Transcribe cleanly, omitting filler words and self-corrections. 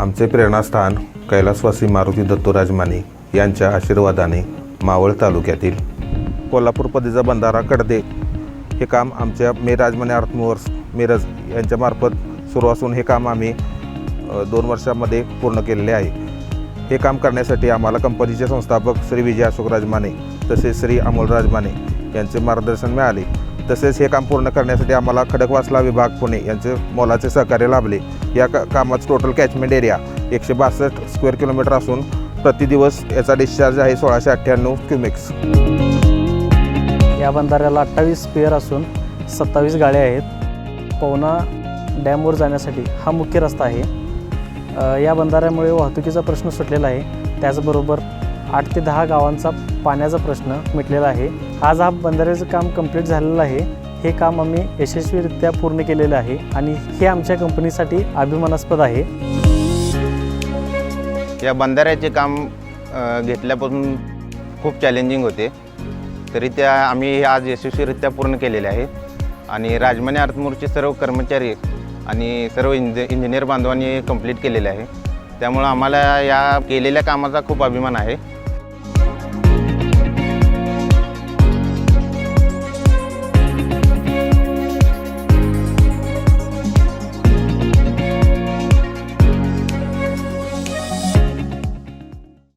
आमचे प्रेरणास्थान कैलासवासी मारुती दत्तूराज माने यांच्या आशीर्वादाने मावळ तालुक्यातील कोल्हापूर पदीचा बंधारा कडदे हे काम आमच्या राज माने अर्थमूव्हर्स मिरज यांच्यामार्फत सुरू असून हे काम आम्ही 2 वर्षांमध्ये पूर्ण केलेले आहे। हे काम करण्यासाठी आम्हाला कंपनीचे संस्थापक श्री विजय अशोकराज माने तसेच श्री अमोलराज माने यांचे मार्गदर्शन मिळाले। तसेच हे काम पूर्ण करण्यासाठी आम्हाला खडकवासला विभाग पुणे यांचे मोलाचे सहकार्य लाभले। या कामाचं total catchment area 162 square kilometre असून प्रतिदिवस याचा डिस्चार्ज आहे 1698 क्युमेक्स। या बंधाऱ्याला 28 स्पेअर असून 27 गाड्या आहेत। पवना डॅमवर जाण्यासाठी हा मुख्य रस्ता आहे। या बंधाऱ्यामुळे वाहतुकीचा प्रश्न सुटलेला आहे, त्याचबरोबर 8 ते 10 गावांचा पाण्याचा प्रश्न मिटलेला आहे। आज हा बंधाऱ्याचं काम कंप्लीट झालेलं आहे। हे काम आम्ही यशस्वीरित्या पूर्ण केलेलं आहे आणि हे आमच्या कंपनीसाठी अभिमानास्पद आहे। या बंधाऱ्याचे काम घेतल्यापासून खूप चॅलेंजिंग होते, तरी त्या आम्ही आज यशस्वीरित्या पूर्ण केलेले आहे आणि राज माने अर्थमूव्हर्सचे सर्व कर्मचारी आणि सर्व इंजिनियर बांधवांनी कंप्लीट केलेले आहे। त्यामुळे आम्हाला या केलेल्या कामाचा खूप अभिमान आहे।